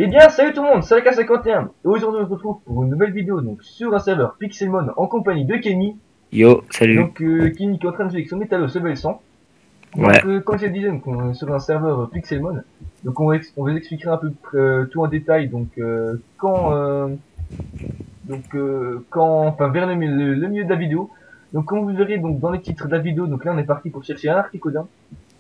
Eh bien, salut tout le monde, c'est la K51. Et aujourd'hui, on se retrouve pour une nouvelle vidéo donc sur un serveur Pixelmon en compagnie de Kenny. Yo, salut. Donc, Kenny qui est en train de jouer avec son Métalos level 100. Donc, Ouais. comme je le disais, donc, on est sur un serveur Pixelmon. Donc, on vous expliquera un peu tout en détail. Donc, enfin, vers le milieu de la vidéo. Donc, comme vous verrez donc dans les titres de la vidéo, donc là, on est parti pour chercher un Articodin.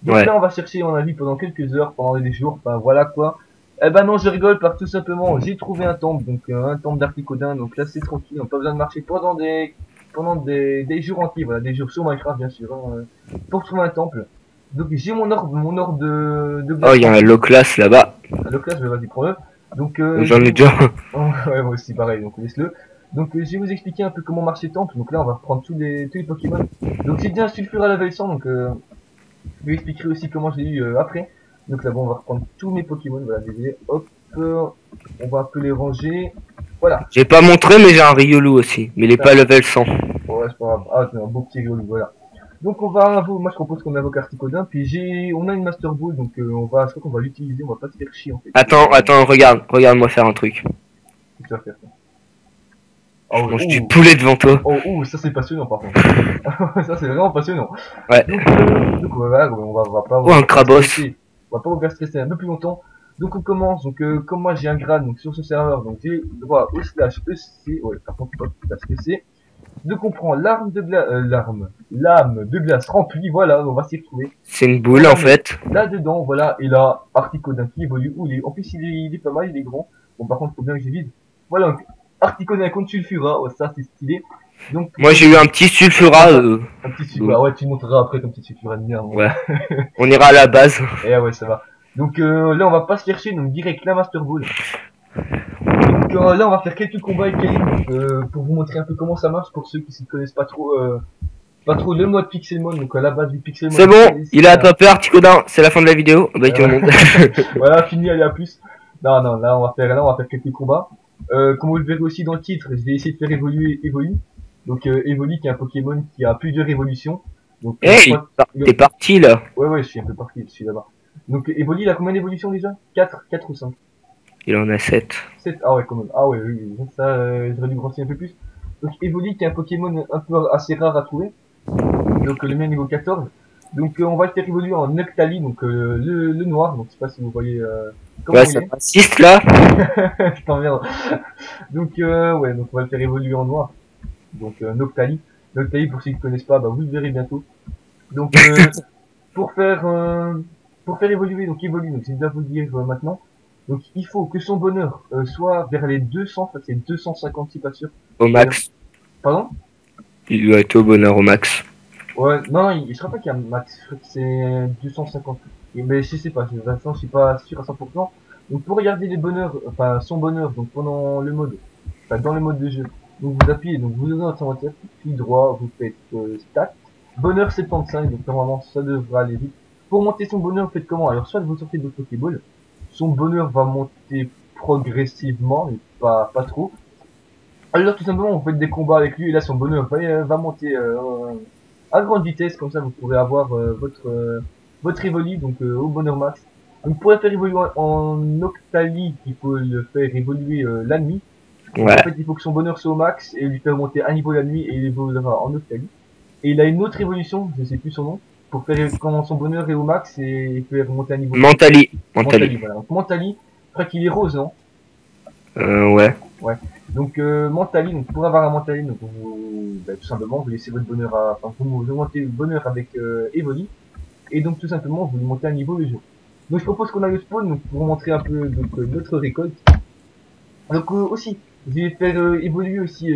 Donc Ouais. là, on va chercher, on a vu, pendant quelques heures, pendant des jours, enfin voilà quoi. Eh ben non, je rigole, par tout simplement, j'ai trouvé un temple, donc un temple d'Articodin, donc là c'est tranquille, on n'a pas besoin de marcher pendant des jours entiers, voilà, des jours sur Minecraft bien sûr, pour trouver un temple. Donc j'ai mon or de Oh, glace il y a un rempli. low class là-bas. Le classe, vas-y, prends-le. Donc J'en ai déjà. oh, ouais, moi aussi pareil, donc laisse-le. Donc je vais vous expliquer un peu comment marche les temples, donc là on va reprendre tous les Pokémon. Donc j'ai bien un sulfure à level 100, donc je lui expliquerai aussi comment je l'ai eu après. Donc là, bon, on va reprendre tous mes Pokémon. Voilà, désolé. Hop, on va un peu les ranger. Voilà. J'ai pas montré, mais j'ai un Riolu aussi. Mais il est Ah, pas level 100. ouais, c'est pas grave. Ah, c'est un beau petit Riolu, voilà. Donc on va, moi je propose qu'on invoque Articodin, puis on a une Master Ball, donc je crois qu'on va l'utiliser, on va pas se faire chier en fait. Attends, regarde-moi faire un truc. Qu'est-ce que tu vas faire ça? Ah Je ouais, mange du ouh, poulet devant toi. ça c'est passionnant par contre. Ça c'est vraiment passionnant. Ouais. Donc voilà, on va pas, Oh, un pas Krabos. stresser. On va pas vous faire stresser un peu plus longtemps. Donc on commence. Donc comme moi j'ai un grade donc sur ce serveur, donc j'ai droit au slash EC. Ouais, par contre pas slash EC. Donc on prend lame de glace remplie. Voilà, on va s'y retrouver. C'est une On boule la en met fait. là dedans. Voilà, et là Articodin qui évolue. En plus il est pas mal, il est grand. Bon par contre faut bien que je vide. Voilà, donc Articodin contre Sulfura. Ouais, ça c'est stylé. Donc Moi j'ai eu un petit Sulfura. un petit Sulfura. Donc, Ouais, tu montreras après ton petit Sulfura de merde. ouais. On ira à la base. Et ouais, ça va. Donc là, on va pas se chercher, donc direct la Master Ball. Donc là, on va faire quelques combats avec Kelly pour vous montrer un peu comment ça marche pour ceux qui ne connaissent pas trop le mode Pixelmon. Donc à la base du Pixelmon, C'est bon, il a c'est attrapé Articodin. C'est la fin de la vidéo. Bah, tout le monde. voilà, fini, allez à plus. Non, non, là on va faire quelques combats. Comme vous le verrez aussi dans le titre, je vais essayer de faire évoluer Evoli. Donc Evoli qui est un Pokémon qui a plusieurs évolutions. Donc je Hey, crois t'es parti là. ouais, je suis un peu parti, je suis là-bas. Donc Evoli, il a combien d'évolutions déjà? 4 ou 5? Il en a 7. 7. Ah ouais, quand même. Ah ouais, oui, oui. Ça, j'aurais dû grossir un peu plus. Donc Evoli qui est un Pokémon un peu assez rare à trouver. Donc le mien niveau 14. Donc on va le faire évoluer en Noctali, donc le noir. Donc je sais pas si vous voyez Ouais, comment il ça est. persiste là. Je t'emmerde. Donc ouais, donc on va le faire évoluer en noir. Donc Noctali. Noctali pour ceux qui ne connaissent pas, bah vous le verrez bientôt. Donc pour faire euh, pour faire évoluer, donc évolue, donc c'est bien vous le dire maintenant. Donc il faut que son bonheur soit vers les 200, ça c'est 250 si pas sûr. Au Et, max. pardon? Il doit être au bonheur au max. Ouais, non, je crois pas qu'il y a un max, je crois que c'est 250. Mais je sais pas, de toute façon je suis pas sûr à 100%. Donc pour regarder les bonheurs, enfin son bonheur, donc pendant le mode, enfin dans le mode de jeu, donc vous appuyez, donc vous donnez votre inventaire, puis droit, vous faites stat, bonheur 75, donc normalement ça devrait aller vite. Pour monter son bonheur, vous faites comment? Alors soit vous sortez de votre Pokéball, son bonheur va monter progressivement, mais pas trop. Alors tout simplement vous faites des combats avec lui et là son bonheur va monter à grande vitesse, comme ça vous pourrez avoir votre Evoli donc au bonheur max. Donc pour le faire évoluer en Octali, il faut le faire évoluer la nuit. Donc en Ouais. fait il faut que son bonheur soit au max et lui faire monter un niveau la nuit et il évoluera en Octali. Et il a une autre évolution, je sais plus son nom, pour faire quand son bonheur est au max et il peut remonter un niveau la nuit. Mentali. Mentali. Mentali, voilà. Donc Mentali, je crois qu'il est rose, non? Ouais. Ouais. Donc Mentali, donc pour avoir un Mentali, donc tout simplement vous laissez votre bonheur enfin vous augmentez le bonheur avec Evoli, et donc tout simplement vous lui montez un niveau le jeu. Donc je propose qu'on aille au spawn donc pour vous montrer un peu donc notre récolte. Donc aussi, je vais faire évoluer aussi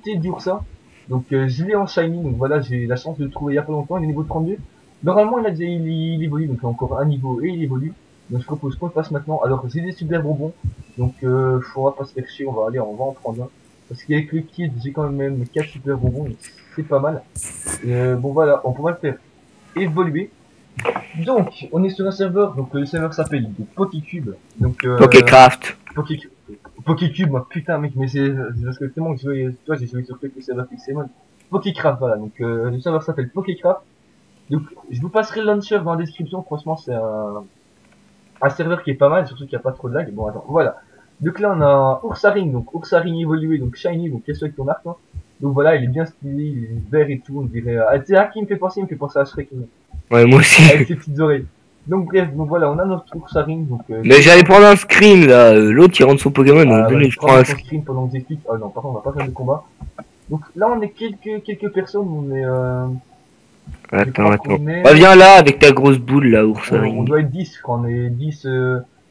Teddiursa. Donc je l'ai en shiny, donc voilà, j'ai la chance de le trouver il y a pas longtemps, il est niveau 32. Normalement il évolue, donc il a encore un niveau et il évolue. Donc je propose qu'on le fasse maintenant. Alors j'ai des super bonbons, donc on va pas se faire chier, on va en prendre un. Parce qu'avec le kit j'ai quand même 4 super bonbons, donc c'est pas mal. Bon voilà, on pourra le faire évoluer. Donc on est sur un serveur, donc le serveur s'appelle Pokécube. Donc Pokécraft. Pokécube, Pokécube, moi, putain, mec, mais c'est parce que tellement que j'ai joué sur quelques serveurs Pixelmon. Pokécraft, voilà, donc, le serveur s'appelle Pokécraft. Donc, je vous passerai le launcher dans la description, franchement, c'est un un serveur qui est pas mal, surtout qu'il n'y a pas trop de lag. Bon, attends, voilà. Donc là, on a Ursaring, donc Ursaring évolué, donc Shiny, donc qu'est-ce avec ton arc, hein. Donc voilà, il est bien stylé, il est vert et tout, on dirait... Ah, tu sais, à qui il me fait penser à Shrek, Ouais, moi aussi. avec ses petites oreilles. Donc bref, donc voilà, on a notre Ursaring, donc... Mais j'allais prendre un screen là. L'autre il rentre son Pokémon. Donc bah, venez, je prends prends un ton screen. screen pendant que j'explique. Ah non, par contre, on va pas faire de combat. Donc là, on est quelques personnes, on est... je Attends, crois attends. qu'on est... Reviens là avec ta grosse boule là, on Oursaring. doit être 10, je crois, on est 10...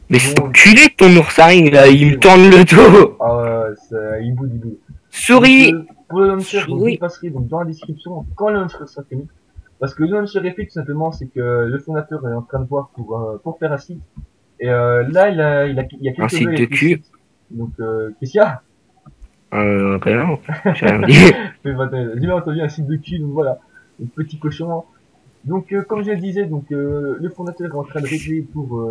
Mais c'est dont... enculé ton Oursaring là, il me tourne le dos. Ah ouais, il bouge, il bouge. Donc, Souris. pour le launcher, donc, vous Souris. passerez donc, dans la description quand le launcher sera fini. Parce que le launcher est fait tout simplement, c'est que le fondateur est en train de voir pour faire un site. Et là, il y a Un quelques site bugs de avec le cul. site. Donc, qu'est-ce qu'il y a? Rien. J'ai rien dit. J'ai bien entendu un site de cul, donc voilà. Donc, petit cochon. Donc, comme je le disais, donc, le fondateur est en train de régler pour...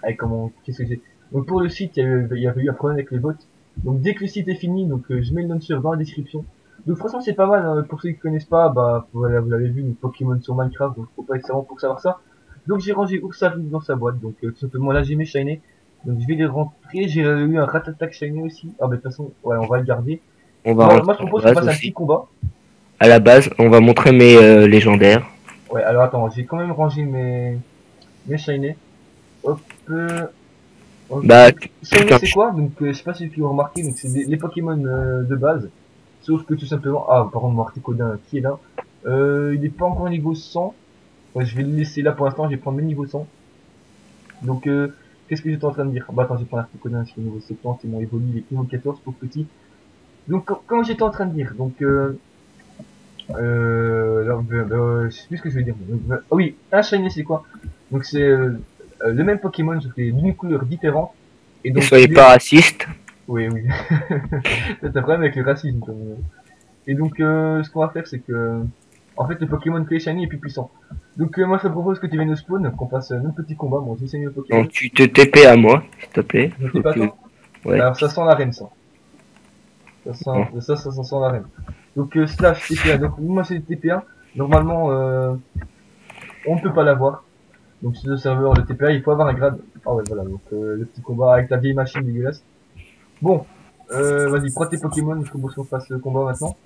avec comment... Qu'est-ce que j'ai? Donc, pour le site, il y avait eu un problème avec les bots. Donc, dès que le site est fini, donc, je mets le launcher dans la description. Donc franchement c'est pas mal, hein. Pour ceux qui connaissent pas, bah voilà, vous l'avez vu, une Pokémon sur Minecraft, donc faut pas être savant pour savoir ça. Donc j'ai rangé Ursaring dans sa boîte, donc tout simplement là j'ai mes Shiny, donc je vais les rentrer, j'ai eu un Ratatak Shiny aussi, ah bah de toute façon, ouais on va le garder. On va Moi je rentrer propose à qu'on la base fasse un petit aussi. combat. À la base, on va montrer mes légendaires. Ouais alors attends, j'ai quand même rangé mes Shiny. Hop, ok. Bah, Donc, Shiny putain. c'est quoi? Donc je sais pas si tu l'as remarqué, donc c'est les Pokémon de base. Sauf que tout simplement, ah par contre Marticodin qui est là, il est pas encore niveau 100. Ouais, je vais le laisser là pour l'instant, je vais prendre mes niveaux 100. Donc, qu'est-ce que j'étais en train de dire? Bah attends, j'ai pas l'articodin, c'est niveau 70, et mon évolu, il est niveau 14 pour petit. Donc, comme j'étais en train de dire, donc, je sais plus ce que je vais dire. Donc, ah oui, un shiny c'est quoi? Donc c'est le même Pokémon, sauf que d'une couleur différente. Et Ne donc, soyez pas racistes. oui, oui. T'as un problème avec le racisme, toi. Et donc, ce qu'on va faire, c'est que, en fait, le Pokémon que les shiny est plus puissant. Donc, moi, je te propose que tu viennes au spawn, qu'on fasse un petit combat. Bon, j'essaie le Pokémon. Donc tu te TP à moi, s'il te plaît. Ne t'es pas toi? Ouais. Alors, ça sent l'arène, ça. Bon. Ça sent l'arène. Donc, slash TP1. Donc, moi, c'est le TP1. Normalement, on ne peut pas l'avoir. Donc, sur le serveur, le TP1, il faut avoir un grade. Ah ouais, voilà. Donc, le petit combat avec ta vieille machine dégueulasse. Bon, vas-y, prends tes Pokémon. Je propose qu'on fasse le combat maintenant.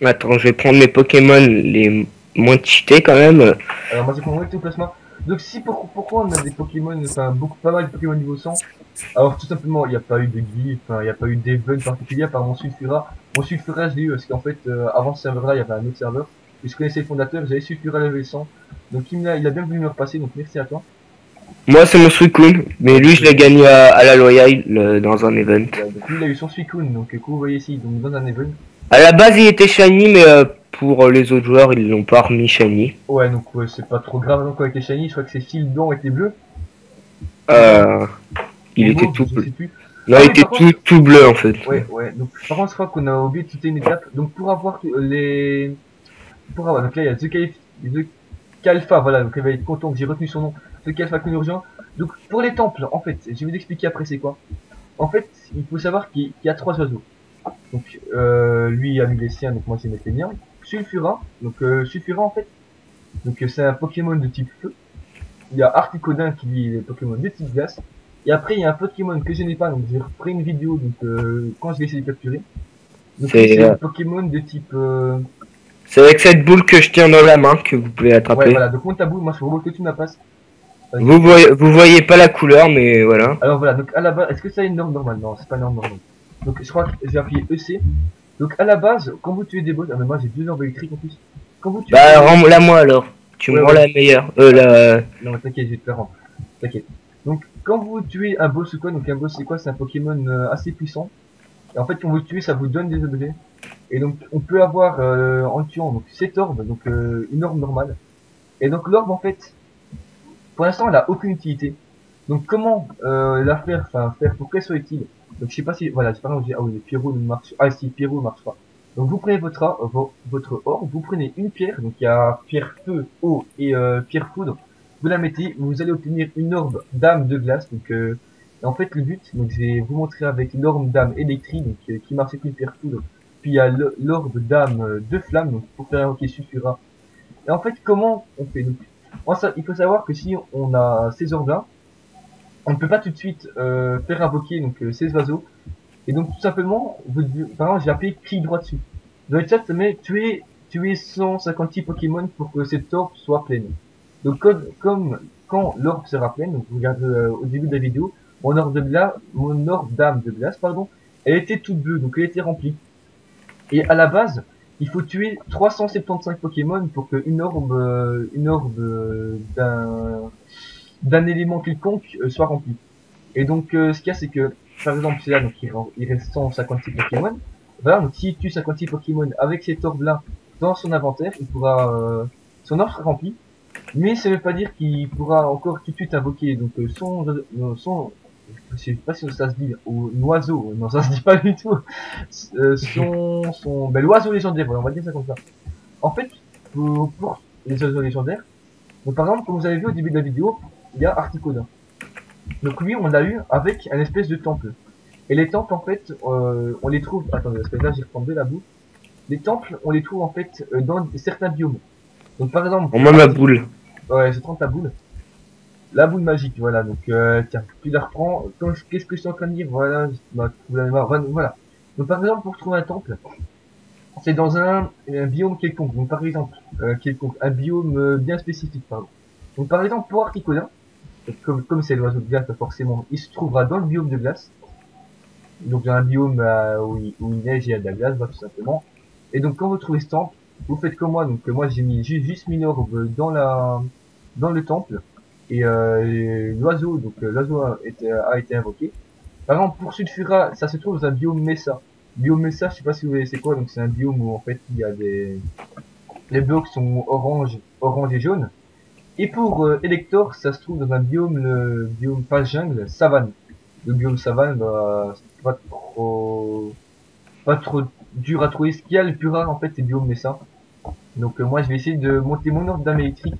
Attends, je vais prendre mes Pokémon les moins cheatés quand même. Alors, moi, j'ai compris tout plasma. Donc, si, pourquoi on a des Pokémon, enfin, pas mal de Pokémon niveau 100? Alors, tout simplement, il n'y a pas eu de guide, enfin, il n'y a pas eu d'event particulier par mon Sulfura. Mon Sulfura, je l'ai eu parce qu'en fait, avant ce serveur-là, il y avait un autre serveur. Et je connaissais le fondateur, j'avais Sulfura level 100. Donc, il a bien voulu me repasser, donc merci à toi. Moi c'est mon Suicune, mais lui je l'ai gagné à la Loyale dans un event. Ouais, donc, lui, il a eu son Suicune, donc, que vous voyez ici, donc, dans un event. À la base il était shiny, mais pour les autres joueurs ils l'ont pas remis shiny. Ouais, donc, ouais, c'est pas trop grave, donc, avec les shiny, je crois que c'est Fildon avec les bleus. Il Ou était mauve, tout je bleu. sais plus. Non, Ah il oui, était par contre, tout bleu en fait. ouais, ouais. Donc, par contre, je crois qu'on a oublié de citer une étape. Donc, pour avoir les... Pour avoir... Donc là, il y a The Kalfa, voilà. Donc, il va être content que j'ai retenu son nom. The Kalfa Conurgent. Donc, pour les temples, en fait, je vais vous expliquer après c'est quoi. En fait, il faut savoir qu'il y a 3 oiseaux. Donc, lui a mis les siens, donc moi j'ai mis les miens. Sulfura. Donc, Sulfura, en fait. Donc, c'est un Pokémon de type feu. Il y a Articodin qui lui est le Pokémon de type glace. Et après, il y a un Pokémon que je n'ai pas, donc j'ai repris une vidéo, donc quand je vais essayer de capturer. Donc c'est un Pokémon de type... C'est avec cette boule que je tiens dans la main que vous pouvez attraper. Ouais, voilà, donc monte ta boule, moi je veux que tu me la passes. Vous voyez pas la couleur, mais voilà. Alors voilà, donc à la base, est-ce que ça a une norme normale? Non, c'est pas une norme normale. Donc je crois que j'ai appuyé EC. Donc à la base, quand vous tuez des boss, ah mais moi j'ai 2 orbes électriques en plus. Quand vous tuez bah rends-la moi alors. Tu me rends la meilleure. Non mais t'inquiète, je vais te la rendre. T'inquiète. Donc quand vous tuez un boss ou quoi, donc un boss c'est quoi? C'est un Pokémon assez puissant. Et en fait quand vous le tuez ça vous donne des objets. Et donc on peut avoir en tuant donc 7 orbes, donc une orbe normale. Et donc l'orbe en fait, pour l'instant elle a aucune utilité. Donc comment la faire, enfin faire pour qu'elle soit utile. Donc je sais pas si, voilà, par exemple, ah oui, le Pyro ne marche, ah si, Pyro ne marche pas. Donc vous prenez votre orbe, vous prenez une pierre, donc il y a pierre feu, eau et pierre foudre. Vous la mettez, vous allez obtenir une orbe d'âme de glace. Donc et en fait le but, donc je vais vous montrer avec l'orbe d'âme électrique, donc qui marche avec une pierre foudre. Puis il y a l'orbe d'âme de flamme, donc pour faire invoquer Sulfura. Et en fait comment on fait? Donc Il faut savoir que si on a ces orbes-là, on ne peut pas tout de suite faire invoquer donc ces oiseaux. Et donc tout simplement, par exemple, j'ai appuyé clic droit dessus. Dans le chat, ça met tuer 156 Pokémon pour que cette orbe soit pleine. Donc comme quand l'orbe sera pleine, donc vous regardez au début de la vidéo, mon orbe d'âme de glace, pardon, elle était toute bleue, donc elle était remplie. Et à la base, il faut tuer 375 Pokémon pour que une orbe d'un élément quelconque soit remplie. Et donc, ce qu'il y a, c'est que, par exemple, c'est là, donc il reste 156 Pokémon. Voilà, donc s'il tue 56 Pokémon avec cet orbe-là dans son inventaire, il pourra, son ordre sera rempli. Mais ça veut pas dire qu'il pourra encore tout de suite invoquer. Donc, je sais pas si ça se dit, ou oiseau, non, ça se dit pas du tout. L'oiseau légendaire, voilà, on va dire ça comme ça. En fait, pour les oiseaux légendaires, donc par exemple, comme vous avez vu au début de la vidéo, il y a Articodin. Donc lui, on l'a eu avec un espèce de temple. Et les temples, en fait, on les trouve... Attendez, parce que là, j'ai retombé la boue. Les temples, on les trouve, en fait, dans certains biomes. Donc par exemple... Pour moi, ma boule. Ouais, je prends ta boule. La boule magique, voilà. Donc, tiens, tu la reprends. Qu'est-ce que je suis en train de dire? Voilà, voilà. Donc par exemple, pour trouver un temple, c'est dans un biome quelconque. Donc par exemple, un biome bien spécifique, pardon. Donc par exemple, pour Articodin, comme c'est l'oiseau de glace, forcément, il se trouvera dans le biome de glace. Donc dans un biome où il neige et il y a de la glace, bah, tout simplement. Et donc quand vous trouvez ce temple, vous faites comme moi. Donc moi j'ai juste mis l'orbe dans le temple. Et l'oiseau, l'oiseau a été invoqué. Par exemple pour Sulfura, ça se trouve dans un biome Mesa. Biome Mesa, je sais pas si vous voyez c'est quoi. Donc c'est un biome où en fait il y a les blocs sont orange et jaune. Et pour Elector, ça se trouve dans un biome, le biome pas jungle, savane. Le biome savane, bah, c'est pas trop dur à trouver. Ce qu'il y a le plus rare, en fait, c'est biome Mesa. Donc, moi, je vais essayer de monter mon ordre d'âme électrique.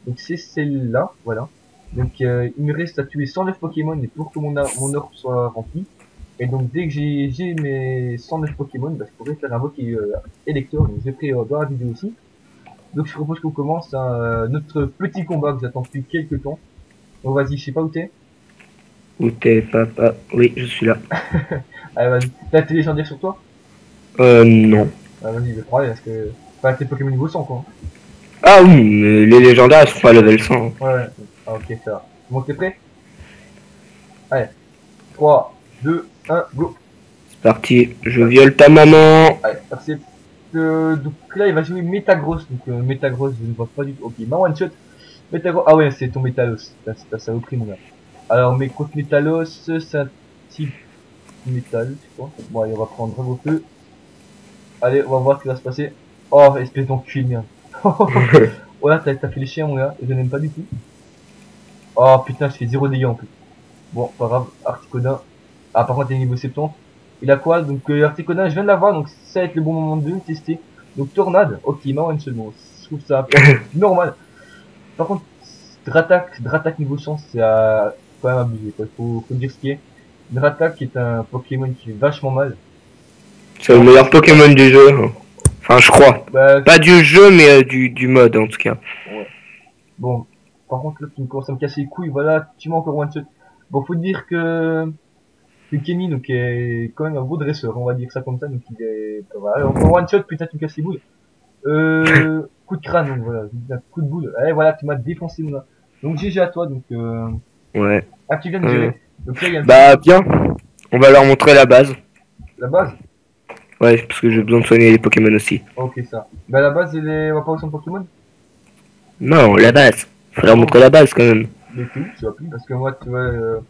Donc, c'est celle-là, voilà. Donc, il me reste à tuer 109 Pokémon et pour que mon ordre soit rempli. Et donc, dès que j'ai mes 109 Pokémon, bah, je pourrais faire invoquer Elector. Donc, j'ai pris dans la vidéo aussi. Donc je propose qu'on commence notre petit combat que j'attends depuis quelques temps. Bon vas-y, je sais pas où t'es. Où t'es, papa? Oui, je suis là. Allez vas-y, t'as tes légendaires sur toi? Non. Ah, vas-y, je vais prendre parce que... Pas tes Pokémon niveau 100 quoi. Ah oui, mais les légendaires, elles sont pas level 100. Ouais. Ah ok, ça va. Bon, t'es prêt? Allez, 3, 2, 1, go. C'est parti, je viole ta maman. Allez, merci. Donc là il va jouer Metagross. Donc Metagross, je ne vois pas du tout. Ok, ma one shot. Metagross, ah ouais, c'est ton Métalos. T'as ça au prix mon gars. Alors, mais contre Métalos, c'est un type métal, je crois. Bon, allez, on va prendre Dragon Feu. Allez, on va voir ce qui va se passer. Oh, espèce d'enculé, merde. Oh là, t'as fait les chiens, mon gars, et je n'aime pas du tout. Oh putain, je fais 0 dégâts en plus. Bon, pas grave, Articodin. Ah, par contre, il est niveau 70. Il a quoi? Donc, Articodin, je viens de l'avoir, donc ça va être le bon moment de le tester. Donc, Tornade, ok, il m'a one shot, bon, je trouve ça normal. Par contre, Dratak niveau 100, c'est quand même abusé, quoi. Faut dire ce qui est. Dratak est un Pokémon qui fait vachement mal. C'est le meilleur Pokémon du jeu. Enfin, je crois. Bah, Pas du jeu, mais du mode en tout cas. ouais. Bon, par contre, là, tu me commences à me casser les couilles, voilà, tu m'as encore one shot. Bon, faut dire que Kenny, donc, est quand même un beau dresseur, on va dire ça comme ça, donc il est, voilà, encore one shot, putain, tu me casses les boules. Coup de crâne, donc voilà, un coup de boule. Allez, voilà, tu m'as défoncé, mon gars. Donc, GG à toi, donc, Ouais. ah, tu viens de gérer. Donc là, il y a Bah, bien. On va leur montrer la base. la base. Ouais, parce que j'ai besoin de soigner les Pokémon aussi. Ok, ça. Bah, la base, on va pas où son Pokémon? Non, la base. Faut leur montrer la base quand même. Mais t'es où, tu vas plus? Parce que moi, tu vois,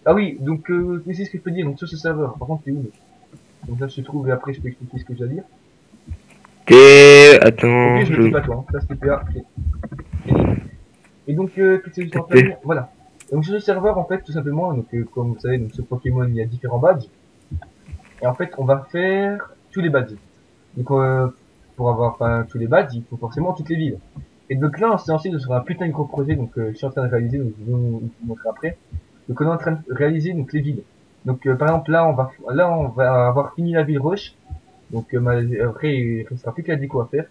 ah oui, donc, c'est ce que je peux dire, donc, sur ce serveur. Par contre, t'es où, donc là, je te trouve, et après, je peux expliquer ce que j'ai à dire. Attends, Ok, je me dis pas toi, hein. Ça, c'était PA. Ok. Et donc, qu'est-ce que je suis en train de dire? Voilà. Donc, sur ce serveur, en fait, tout simplement, donc, comme vous savez, donc, ce Pokémon, il y a différents badges. Et en fait, on va faire tous les badges. Donc, pour avoir tous les badges, il faut forcément toutes les villes. Et donc là, on s'est lancé sur un putain de gros projet, donc je suis en train de réaliser, donc je vais vous montrer après. Donc on est en train de réaliser donc les villes. Donc par exemple là, on va avoir fini la ville Roche. Donc après, il restera plus que la déco à faire.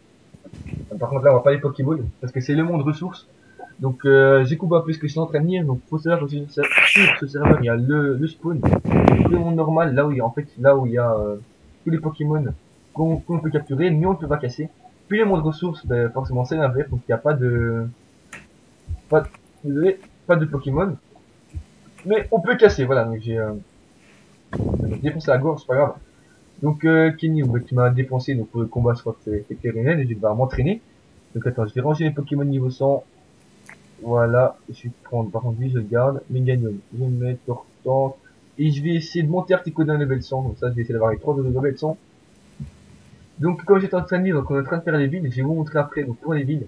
Par contre là, on va pas les Pokéballs parce que c'est le monde ressources. Donc j'ai coupé un peu ce que je suis en train de dire. Donc faut savoir que sur ce serveur il y a le spawn, le monde normal, là où il y a en fait là où il y a tous les Pokémon qu'on peut capturer, mais on ne peut pas casser. Puis le monde ressources, ben, forcément c'est l'inverse, donc il n'y a pas, désolé, pas de Pokémon, mais on peut casser. Voilà, donc j'ai défoncé la gorge, c'est pas grave. Donc Kenny, bah, tu m'as dépensé donc pour le combat, je crois que c'est Kérénel et je vais devoir m'entraîner. Donc attends, je vais ranger les Pokémon niveau 100. Voilà, je vais prendre, par contre, lui, je le garde. Meganium, je vais me mettre Tortank. Et je vais essayer de monter Articodin level 100. Comme ça, je vais essayer d'avoir les 3 de level 100. Donc, comme j'étais en train de dire, donc on est en train de faire les villes. Je vais vous montrer après, donc pour les villes.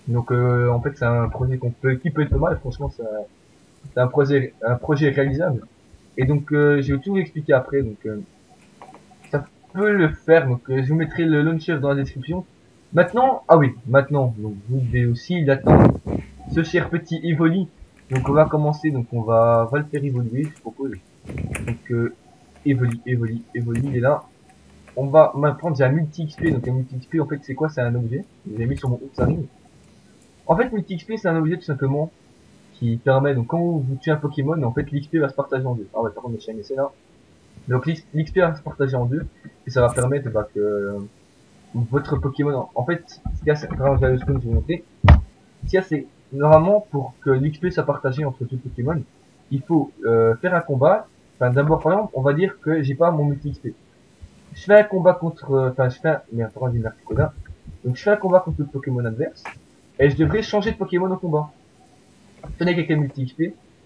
Donc, en fait, c'est un projet qui peut être pas mal. Franchement, c'est un projet réalisable. Et donc, je vais tout vous expliquer après. Donc, ça peut le faire. Donc, je vous mettrai le launcher dans la description. Maintenant, ah oui, maintenant, donc vous devez aussi l'attendre. Ce cher petit Evoli. Donc on va commencer, donc on va le faire évoluer, je propose. Donc Evoli, il est là. On va maintenant déjà multi XP, donc un multi XP en fait c'est quoi? C'est un objet. J'ai mis sur mon Oxaring. En fait multi XP c'est un objet tout simplement qui permet, donc quand vous tuez un Pokémon, en fait l'XP va se partager en deux. Ah ouais par contre le c'est là. Donc l'XP va se partager en deux et ça va permettre bah, que votre Pokémon, en fait, ce qu'il y a, c'est, par exemple, je vais vous montrer. Ce qu'il y a, c'est normalement pour que l'XP soit partagé entre tous les Pokémon, il faut faire un combat. Enfin, d'abord, par exemple, on va dire que j'ai pas mon multi XP. Je fais un combat contre, enfin, je fais un, merde, par exemple, j'ai une Articuno. Donc, je fais un combat contre le Pokémon adverse, et je devrais changer de Pokémon au combat. Tenez quelqu'un multi XP,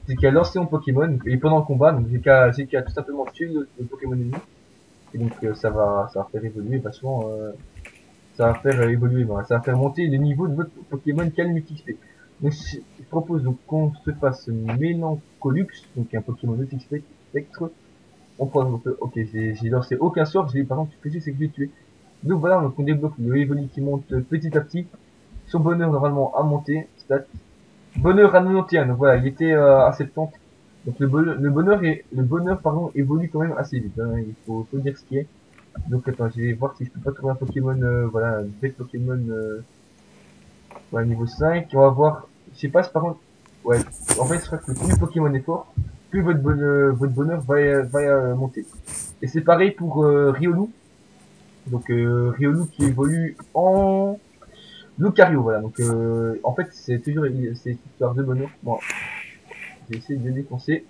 c'est qu'il a lancé mon Pokémon, et pendant le combat, donc j'ai qu'à tout simplement tuer le Pokémon ennemi, et donc ça va faire évoluer vachement, ça va faire évoluer, voilà, ça va faire monter le niveau de votre Pokémon qui a le multi XP. Donc je propose donc qu'on se fasse Mélancolux, donc un Pokémon de type spectre. On prend donc, ok, j'ai lancé aucun sort, j'ai par contre ce que j'ai c'est que je l'ai tué. Donc voilà, donc on débloque le Evoli qui monte petit à petit. Son bonheur normalement à monter, stat. Bonheur à 91, donc voilà, il était à 70. Donc le bonheur pardon évolue quand même assez vite, hein, il faut dire ce qui est. Donc attends, je vais voir si je peux pas trouver un Pokémon, voilà, un bête Pokémon, ouais, niveau 5. On va voir, je sais pas si par contre, ouais, en fait, je crois que plus le Pokémon est fort, plus votre bonheur va monter. Et c'est pareil pour Riolu. Donc Riolu qui évolue en Lucario, voilà. Donc en fait, c'est toujours c'est une histoire de bonheur. Bon, je vais essayer de le défoncer.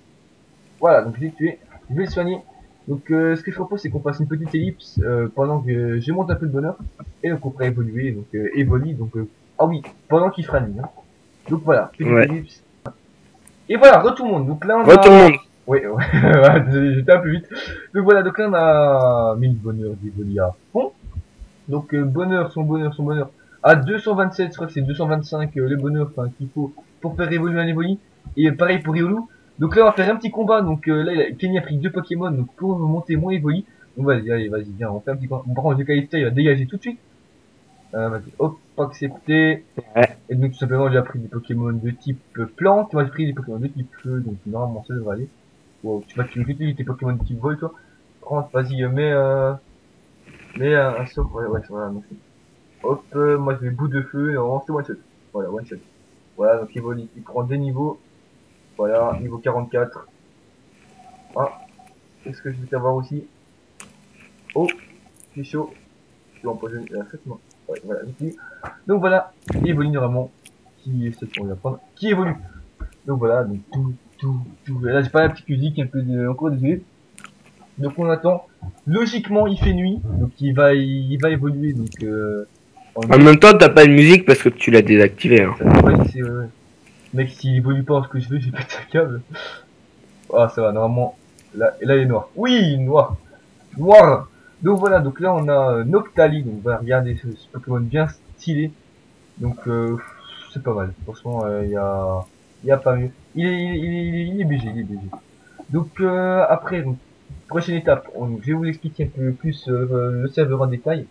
Voilà, donc je l'ai tué. Je vais le soigner. Donc ce que je propose c'est qu'on fasse une petite ellipse pendant que je monte un peu de bonheur. Et donc on pourra évoluer, donc évolue, donc ah oui, pendant qu'il fera nuit. Hein. Donc voilà, petite Ouais. ellipse. Et voilà, re tout le monde. Donc là on Retour le a... monde. Ouais, ouais, désolé, j'étais un peu vite. Donc voilà, donc là on a mis le bonheur d'Evoli à fond. Donc son bonheur. À 227, je crois que c'est 225 le bonheur qu'il faut pour faire évoluer un Evoli. Et pareil pour Riolu. Donc là on va faire un petit combat. Donc là Kenny a pris deux Pokémon donc pour monter mon Evoli. Donc vas-y, allez, vas-y, viens, on fait un petit combat. Par contre, il va dégager tout de suite. Vas-y, hop, accepté. Ouais. Et donc tout simplement j'ai appris des Pokémon de type plante. Moi j'ai pris des Pokémon de type feu. Donc normalement ça devrait aller. Wow, tu vas utiliser tes Pokémon de type vol toi. Prends, vas-y, mets un sort. Ouais, ouais, voilà. Donc, hop, moi je vais bout de feu, et on lance le one shot. Voilà, one shot. Voilà, donc il prend des niveaux. Voilà, niveau 44. Ah, qu'est-ce que je vais savoir aussi? Oh, je suis chaud. Je vais empoisonner la traitement. Ouais, voilà, ici. Donc voilà, il évolue normalement. Qui est ce qu'on va prendre? Qui évolue? Donc voilà, donc tout. Et là j'ai pas la petite musique, un peu de, encore désolé. Donc on attend. Logiquement il fait nuit, donc il va évoluer donc En même temps, t'as pas de musique parce que tu l'as désactivé. Hein. ça va pas ici, mec, s'il évolue pas en ce que je veux, j'ai pété un câble. Ah, ça va, normalement. Là, et là, il est noir. Oui, noir. Noir. Donc voilà, donc là, on a Noctali. Donc voilà, regardez ce Pokémon bien stylé. Donc, c'est pas mal. Franchement, y a pas mieux. Il est BG, il est BG. Donc, après, donc, prochaine étape. Je vais vous expliquer un peu plus le serveur en détail.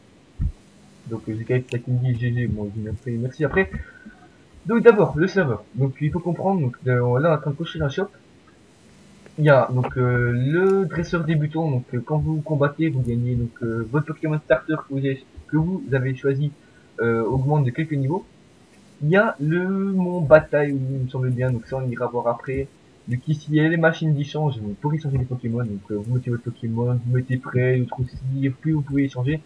Donc, j'ai quand même Takindi GG. Bon, je vous merci après. Donc d'abord, le serveur. Donc il faut comprendre, donc là on est en train de cocher un shop. Il y a donc le dresseur débutant, donc quand vous combattez, vous gagnez donc votre Pokémon starter que vous avez choisi augmente de quelques niveaux. il y a le mont Bataille, il me semble bien, donc ça on ira voir après. Donc ici, il y a les machines d'échange, donc pour échanger les Pokémon, donc vous mettez votre Pokémon, vous mettez prêt, l'autre aussi, puis vous pouvez échanger.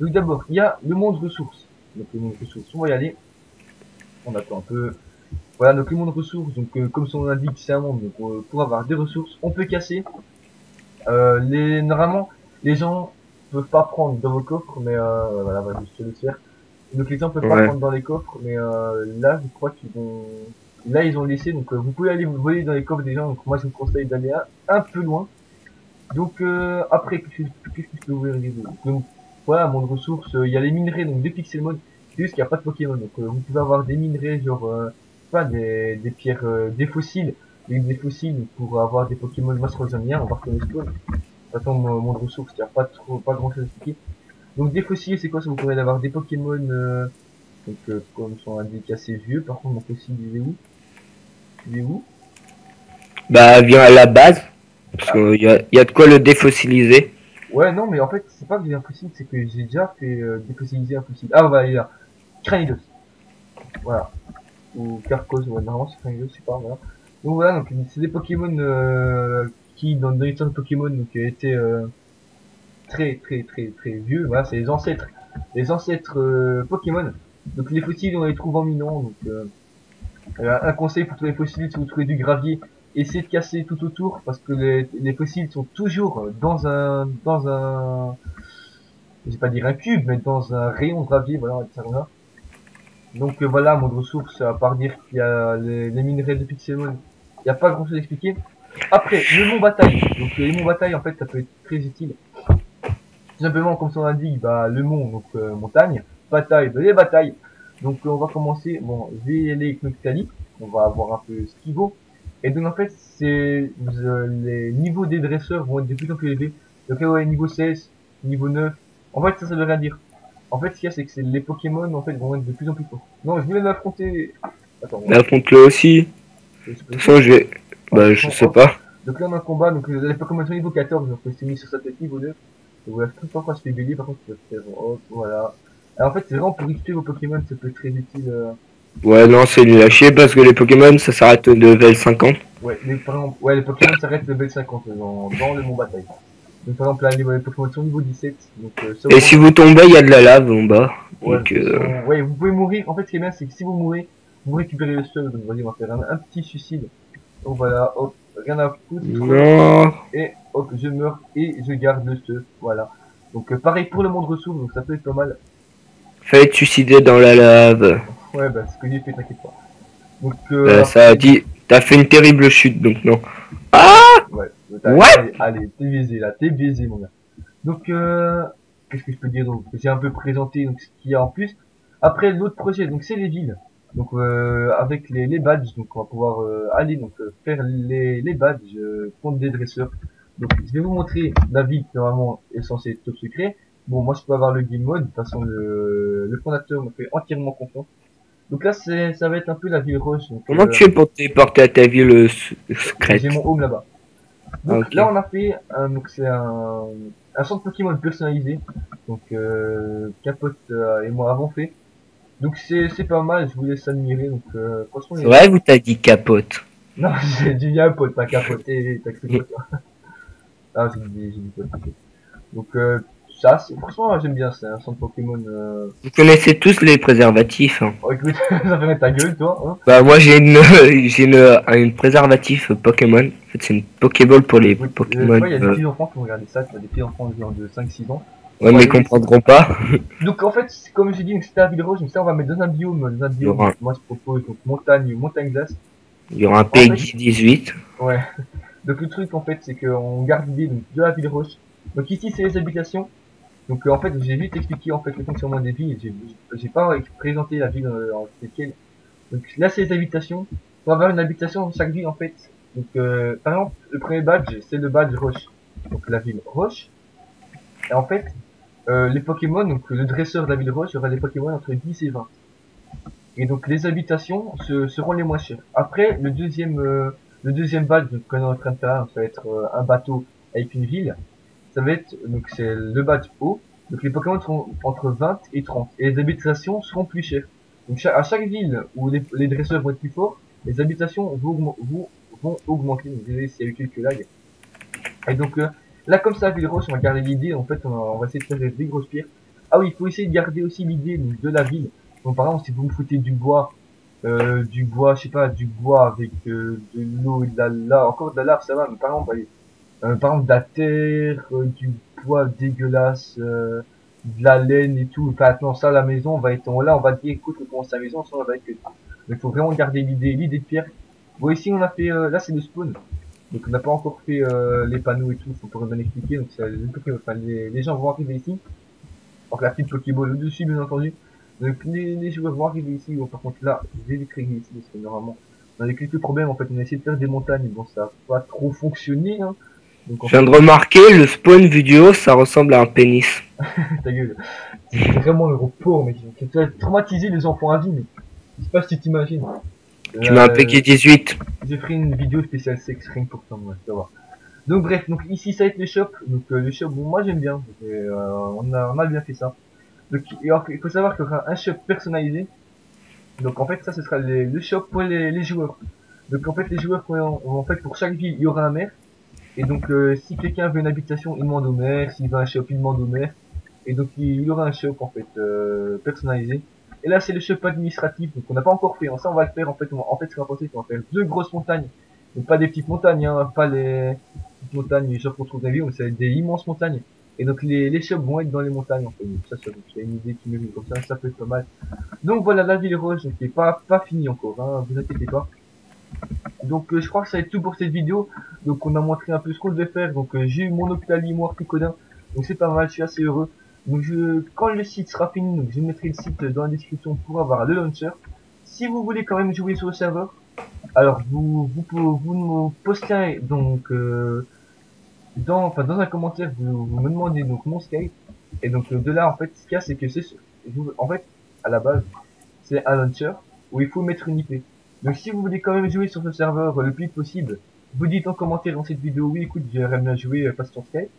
Donc d'abord, il y a le monde ressources. Donc le monde ressources, on va y aller. On attend un peu. Voilà, donc le monde ressources, donc comme son nom l'indique, c'est un monde, donc pour avoir des ressources, on peut casser. Normalement, les gens peuvent pas prendre dans vos coffres, mais voilà, voilà, je te laisse faire. Donc les gens peuvent pas Ouais. prendre dans les coffres, mais là, je crois qu'ils vont... Là, ils ont laissé, donc vous pouvez aller vous voler dans les coffres des gens, donc moi, je vous conseille d'aller un peu loin. Donc après, qu'est-ce que je peux vous dire? Donc voilà, monde ressources, il y a les minerais, donc des Pixelmon, c'est juste qu'il n'y a pas de Pokémon, donc vous pouvez avoir des minerais, genre, pas des pierres, des fossiles, des fossiles pour avoir des Pokémon Mastrosianiens, on va reconnaître spawn. De toute façon, monde ressources, il n'y a pas grand chose à expliquer. Donc des fossiles, c'est quoi? Ça vous permet d'avoir des Pokémon, donc comme son indique assez vieux, par contre mon fossile il est où? Il est où? Bah, viens à la base, parce Ah, qu'il y a de quoi le défossiliser. ouais, non, mais en fait, c'est pas que j'ai un fossile, c'est que j'ai déjà fait défossiliser un fossile. Ah, bah, il est là. Cranidos. Voilà. Ou Carcos, ouais, normalement c'est Cranidos, je sais pas, voilà. Donc voilà, donc c'est des Pokémon qui, dans l'histoire de Pokémon, donc étaient très vieux. Voilà, c'est les ancêtres. Les ancêtres Pokémon. Donc les fossiles, on les trouve en minant. Donc un conseil pour tous les fossiles, si vous trouvez du gravier, essayez de casser tout autour, parce que les fossiles sont toujours je vais pas dire un cube, mais dans un rayon de gravier, voilà, on va dire ça comme ça. Donc voilà, mon ressource, à part dire qu'il y a les minerais de Pixelmon, il n'y a pas grand chose à expliquer. Après, le mont bataille. Donc les monts bataille, en fait, ça peut être très utile. Tout simplement, comme son indique, bah, le mont, donc montagne, bataille, les batailles. Donc on va commencer, bon, je vais y aller avec Noctali, on va voir un peu ce qu'il vaut. Et donc en fait, c'est les niveaux des dresseurs vont être de plus en plus élevés. Donc là, ouais, niveau 16, niveau 9. En fait, ça veut rien dire. En fait, ce qu'il y a, c'est que les Pokémon, en fait, vont être de plus en plus forts. Non, je voulais l'affronter. Attends, Mais affronte-le aussi. De c'est pas toute possible. façon, je vais. Ouais, de Bah, toute je façon, sais hop. pas. Donc là, on a un combat, donc les Pokémon sont niveau 14, donc c'est mis sur sa tête niveau 9. Donc voilà, je sais pas quand je fais bélier, par contre, je peux faire, hop, voilà. Alors en fait, c'est vraiment pour XP vos Pokémon, ça peut être très utile. Ouais, non, c'est nul à chier parce que les Pokémon, ça s'arrête au level 50. Ouais, par exemple, ouais, les Pokémon s'arrêtent level 50 dans le mont bataille. Donc par exemple, là, les Pokémon sont niveau 17, donc ça Et augmente. si vous tombez, il y a de la lave en bas. Ouais, Donc, ouais, vous pouvez mourir. En fait, ce qui est bien, c'est que si vous mourrez, vous récupérez le stuff. Donc vas-y, on va faire un petit suicide. Donc voilà, hop, rien à foutre. non. Et hop, je meurs et je garde le stuff. Voilà. Donc pareil pour le monde ressources, donc ça peut être pas mal. Fallait te suicider dans la lave. Ouais, bah, c'est ce que j'ai fait, t'inquiète pas. Donc, Ça a après, dit. T'as fait une terrible chute, donc non. ouais, What? allez, t'es baisé là, t'es baisé, mon gars. Donc, qu'est-ce que je peux dire donc? J'ai un peu présenté donc ce qu'il y a en plus. Après, l'autre projet, donc c'est les villes. Donc, avec les badges, donc on va pouvoir aller donc faire les badges contre des dresseurs. Donc, je vais vous montrer la ville qui normalement est censée être top secret. Bon, moi je peux avoir le game mode. De toute façon, le fondateur me fait entièrement confiance. Donc là, ça va être un peu la ville rose. Donc, Comment tu fais pour te téléporter à ta ville j'ai secrète? mon home là-bas. Ah, Donc ok. là, on a fait donc c'est un centre Pokémon personnalisé. Donc Capote et moi avons fait. Donc c'est pas mal. Je vous laisse admirer. Donc franchement, C'est vrai, vous t'as dit capote. non, j'ai dit un pote, pas capoté, t'as cru quoi toi? Ah, j'ai dit pote. Ok. Donc ça, franchement, j'aime bien. C'est un centre Pokémon. Vous connaissez tous les préservatifs, hein. Oh, écoute, ça fait mettre ta gueule, toi. Hein. Bah moi j'ai une j'ai une préservatif Pokémon. En fait c'est une Pokéball pour les Écoute, tu Pokémon. vois, il y a des petits enfants qui vont regarder ça. Tu vois, des petits enfants genre de 5-6 ans. On Ouais va mais ils les laisser. comprendront pas. Donc en fait, comme j'ai dit, donc, c'était la ville rose, donc ça on va mettre dans un biome, Il y aura, donc, moi je propose donc montagne glace. il y aura Donc un en fait, PX 18. ouais. Donc le truc en fait, c'est qu'on garde l'idée donc, de la ville rose. Donc ici c'est les habitations. Donc en fait, j'ai vite expliqué en fait le fonctionnement des villes. J'ai pas présenté la ville en laquelle. Donc là c'est les habitations. On va avoir une habitation dans chaque ville en fait. Donc par exemple, le premier badge c'est le badge roche. Donc la ville roche. Et en fait, les Pokémon, donc le dresseur de la ville roche, il y aura des Pokémon entre 10 et 20. Et donc les habitations seront les moins chères. Après, le deuxième badge qu'on est en train de faire, ça va être un bateau avec une ville. Ça va être, donc c'est le badge haut. Donc les Pokémon seront entre 20 et 30. Et les habitations seront plus chères. Donc à chaque ville où les dresseurs vont être plus forts, les habitations vont augmenter. Donc désolé s'il y a eu quelques lags. Et donc là comme ça, Ville Roche, on va garder l'idée. En fait, on va essayer de faire des grosses pierres. Ah oui, il faut essayer de garder aussi l'idée de la ville. Donc par exemple, si vous me foutez du bois, je sais pas, du bois avec de l'eau et de la lave, encore de la lave, ça va. Mais par exemple, allez, par exemple de la terre, du bois dégueulasse, de la laine et tout. Enfin, non, ça, la maison, on va être là, on va dire, écoute, comment c'est la maison, ça, on va être que ça. Mais il faut vraiment garder l'idée de pierre. Bon, ici, on a fait, là, c'est le spawn. Donc, on n'a pas encore fait les panneaux et tout, faut pas bien expliquer. Donc, enfin, les gens vont arriver ici. Donc, la petite Pokéball au-dessus, bien entendu. Donc, les joueurs vont arriver ici. Bon, par contre, là, je vais vite régler ici, parce que normalement, on a quelques problèmes. En fait, on a essayé de faire des montagnes. Bon, ça n'a pas trop fonctionné, hein. Donc, en Je viens fait, de remarquer, le spawn vu du haut, ça ressemble à un pénis. ta gueule. C'est vraiment le pauvre, mec. Tu as traumatisé les enfants à vie, mais je sais pas si tu t'imagines. Tu m'as appelé 18. J'ai fait une vidéo spéciale sexe ring pour toi, moi, tu vas voir. Donc bref, donc ici ça va être le shop. Donc le shop, bon, moi j'aime bien. On a bien fait ça. Donc alors, il faut savoir qu'il y aura un shop personnalisé. Donc en fait ça ce sera le shop pour les joueurs. Donc en fait les joueurs en fait pour chaque ville il y aura un maire. Et donc si quelqu'un veut une habitation il demande au maire. S'il veut un shop il demande au maire. Et donc il y aura un shop en fait personnalisé. Et là c'est le shop administratif, donc on n'a pas encore fait. Ça on va le faire en fait. En fait ce qu'on va passer, c'est qu'on va faire deux grosses montagnes. Donc pas des petites montagnes, hein, pas les petites montagnes genre qu'on trouve dans les villes, c'est des immenses montagnes. Et donc les shops vont être dans les montagnes en fait. Donc ça c'est une idée qui me vient comme ça peut être pas mal. Donc voilà la ville rose, donc qui est pas finie encore, hein, vous inquiétez pas. Donc je crois que ça va être tout pour cette vidéo. Donc on a montré un peu ce qu'on devait faire. Donc j'ai eu mon Octali, moi Articodin. Donc c'est pas mal, je suis assez heureux. Donc quand le site sera fini, donc je mettrai le site dans la description pour avoir le launcher. Si vous voulez quand même jouer sur le serveur, alors vous me postez donc dans un commentaire, vous me demandez donc mon Skype. Et donc de là en fait ce qu'il y a c'est que en fait à la base c'est un launcher où il faut mettre une IP. Donc si vous voulez quand même jouer sur ce serveur le plus vite possible, vous dites en commentaire dans cette vidéo oui écoute j'aimerais bien jouer passe ton Skype.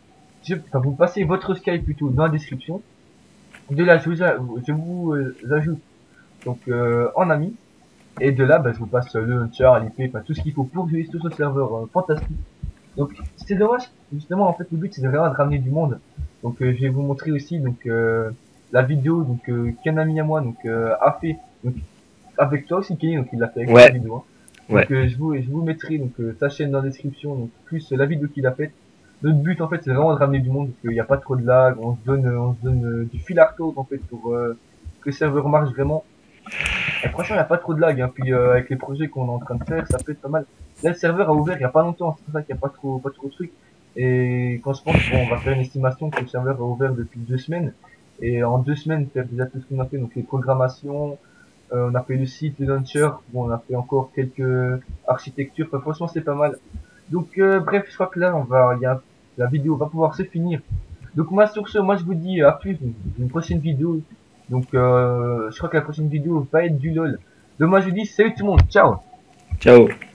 Enfin, vous passez votre Skype plutôt dans la description. De là je vous ajoute donc en ami. Et de là bah, je vous passe le launcher, l'IP, enfin tout ce qu'il faut pour jouer sur ce serveur fantastique. Donc c'est dommage, justement en fait le but c'est vraiment de ramener du monde. Donc je vais vous montrer aussi donc la vidéo donc qu'un ami à moi donc a fait donc avec toi aussi Kenny, donc il l'a fait avec la vidéo. Hein. Donc Ouais. je vous mettrai donc sa chaîne dans la description donc plus la vidéo qu'il a faite. Notre but en fait c'est vraiment de ramener du monde parce qu'il n'y a pas trop de lag, on se donne du fil à retordre en fait pour que le serveur marche vraiment. Et franchement, il n'y a pas trop de lag, hein. Puis avec les projets qu'on est en train de faire, ça peut être pas mal. Là, le serveur a ouvert il n'y a pas longtemps, c'est pour ça qu'il n'y a pas trop de trucs. Et quand je pense, bon, on va faire une estimation que le serveur a ouvert depuis 2 semaines. Et en 2 semaines, faire déjà tout ce qu'on a fait, donc les programmations, on a fait le site, le launcher, bon, on a fait encore quelques architectures. Enfin, franchement, c'est pas mal. Donc, bref, je crois que là, la vidéo va pouvoir se finir. Donc, moi, sur ce, moi, je vous dis à plus, dans une prochaine vidéo. Donc, je crois que la prochaine vidéo va être du LOL. Donc, moi, je vous dis salut tout le monde, ciao! Ciao.